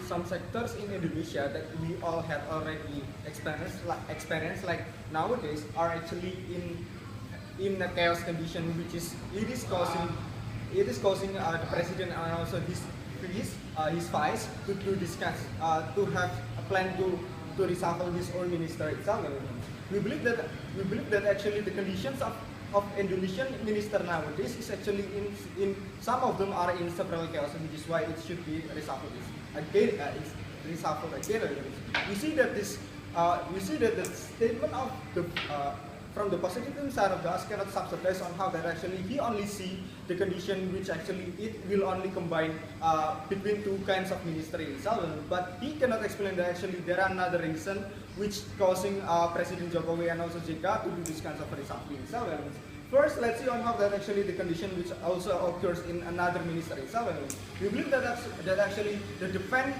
some sectors in Indonesia that we all had already experienced like nowadays are actually in a chaos condition, which is it is causing the president and also his vice to discuss to have a plan to reshuffle his own minister itself. We believe that actually the conditions of Indonesian minister nowadays is actually in some of them are in several chaos, which is why it should be reshuffled again. It's reshuffled again. We see that the statement of the from the positive side of the us cannot subsidize on how that actually he only see the condition which actually it will only combine between two kinds of ministry itself, but he cannot explain that actually there are another reason which causing President Jokowi and also JK to do this kind of reshuffling itself. First, let's see on how that actually the condition which also occurs in another ministry itself. We believe that actually the defense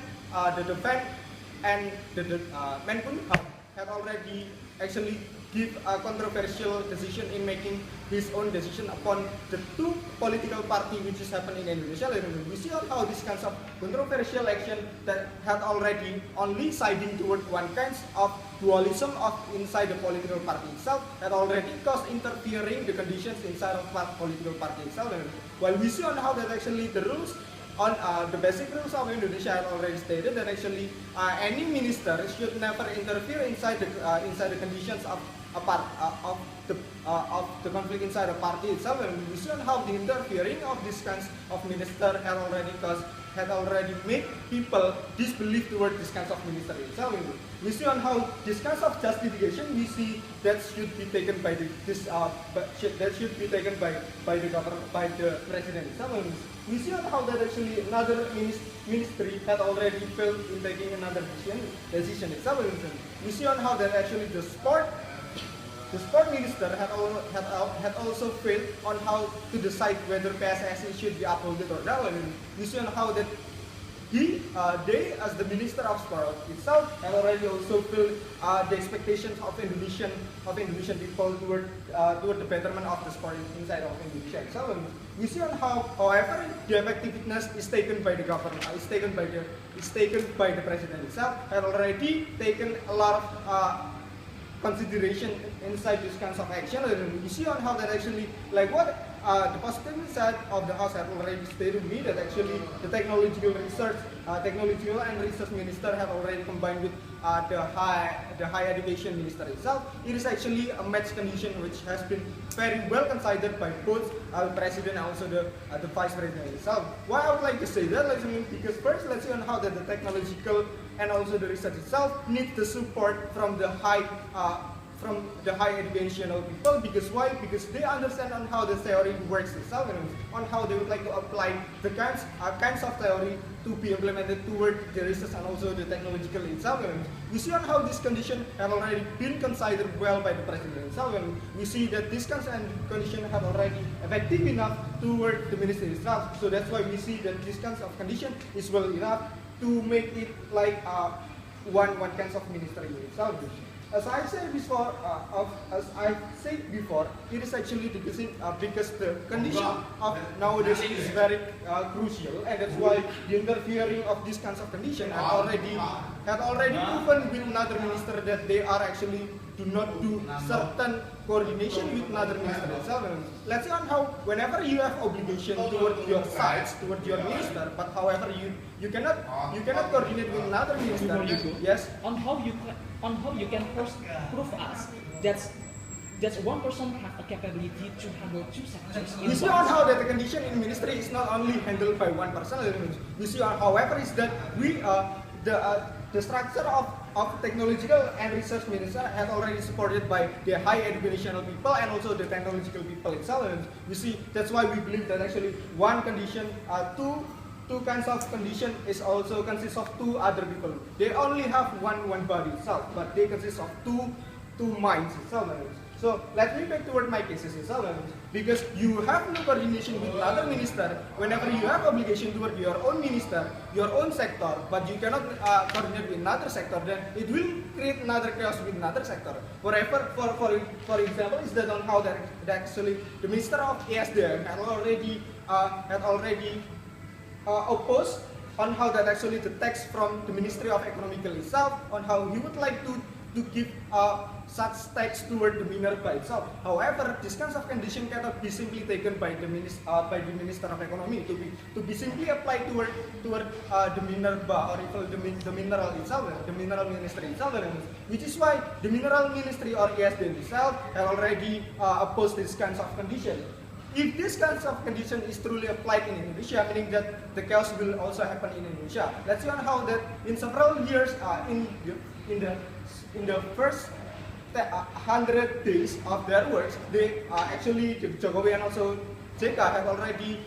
and the Menkumham had already actually give a controversial decision in making his own decision upon the two political party which is happening in Indonesia. We see how this kinds of controversial action that had already only siding toward one kind of dualism of inside the political party itself had already caused interfering the conditions inside of political party itself. While we see on how that actually the rules on the basic rules of Indonesia have already stated that actually any minister should never interfere inside the conditions of the conflict inside the party itself. And we see on how the interfering of these kinds of minister had already made people disbelieve toward this kinds of minister itself. We see on how this kinds of justification we see that should be taken by the government, by the president itself. We see on how that actually another ministry had already failed in taking another decision itself. We see on how that actually the sport minister had also failed on how to decide whether PSSI should be uploaded or not. We see on how that they as the minister of sport itself had already also failed the expectations of Indonesian people toward the betterment of the sport inside of Indonesia itself. We see on how, however, the effectiveness is taken by the government, is taken by the president itself, had already taken a lot of consideration inside this kinds of action. And we see on how that actually, like what the positive side of the House had already stated to me that actually the technological and research minister have already combined with the high education minister itself. It is actually a match condition which has been very well considered by both the president and also the vice president itself. Why I would like to say that, because first let's see on how that the technological and also the research itself needs the support from the high educational people. Because why? Because they understand on how the theory works itself and on how they would like to apply the kinds of theory to be implemented toward the research and also the technological itself. And we see on how this condition have already been considered well by the president itself. And we see that this kind of condition have already effective enough toward the ministry itself. So that's why we see that this kind of condition is well enough to make it like one kind of ministry itself. As I said before, it is actually because the condition of nowadays is very crucial, and that's why the interfering of these kinds of conditions had already proven with another minister that they are actually do not do certain coordination with another minister itself. Let's say on how whenever you have obligation toward your sides, toward your minister, but however you cannot coordinate with another minister. Yes. On how you can prove us that one person has a capability to handle two sectors. We see on how that the condition in ministry is not only handled by one person. We see on, however, is that the structure of technological and research minister have already supported by the high educational people and also the technological people itself. And we see that's why we believe that actually one condition, two kinds of condition is also consists of two other people. They only have one body itself, but they consist of two minds itself. So let me back toward my cases itself. Because you have no coordination with another minister, whenever you have obligation toward your own minister, your own sector, but you cannot coordinate with another sector, then it will create another chaos with another sector. For example, is that on how that actually the minister of ESDM had already opposed on how that actually the text from the Ministry of Economical itself, on how he would like to give such text toward the Minerba itself. However, this kind of condition cannot be simply taken by the Minister of Economy to be simply applied toward the Minerba, or even the mineral itself, the mineral ministry itself, which is why the mineral ministry or ESDM itself have already opposed this kinds of condition. If this kinds of condition is truly applied in Indonesia, meaning that the chaos will also happen in Indonesia. Let's see on how that in several years, in the first 100 days of their works, they actually Jokowi and also JK have already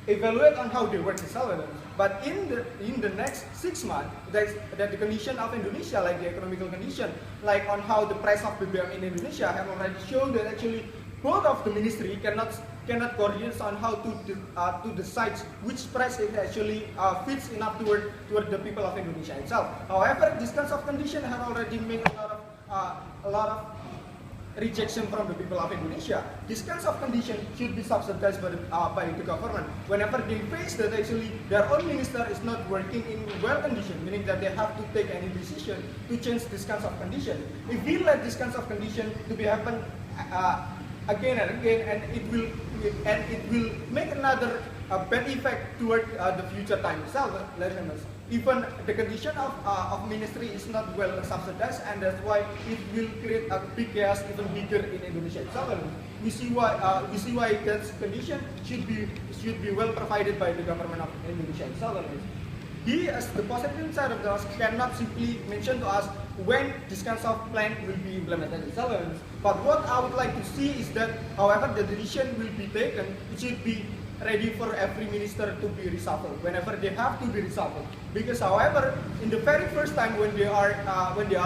evaluated on how they work itself. But in the next 6 months, that the condition of Indonesia, like the economical condition, like on how the price of BBM in Indonesia, have already shown that actually both of the ministry cannot coordinate on how to decide which price it actually fits enough toward the people of Indonesia itself. However, this kinds of condition have already made a lot of rejection from the people of Indonesia. This kinds of condition should be subsidized by the government. Whenever they face that actually their own minister is not working in well condition, meaning that they have to take any decision to change this kinds of condition. If we let this kinds of condition to be happen again and again, and it will make another bad effect toward the future time itself. Even the condition of ministry is not well subsidized, and that's why it will create a big chaos even bigger in Indonesia itself. We see why that condition should be well provided by the government of Indonesia itself. He, as the positive side of us, cannot simply mention to us when this kind of plan will be implemented itself. But what I would like to see is that, however the decision will be taken, it should be ready for every minister to be reshuffled whenever they have to be reshuffled. Because, however, in the very first time when they are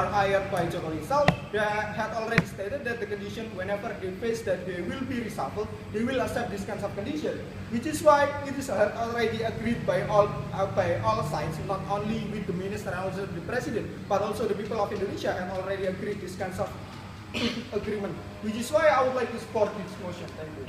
hired by Jokowi itself, they had already stated that the condition, whenever they face that they will be reshuffled, they will accept this kinds of condition. Which is why it is already agreed by all sides, not only with the minister and also the president, but also the people of Indonesia have already agreed this kinds of agreement. Which is why I would like to support this motion. Thank you.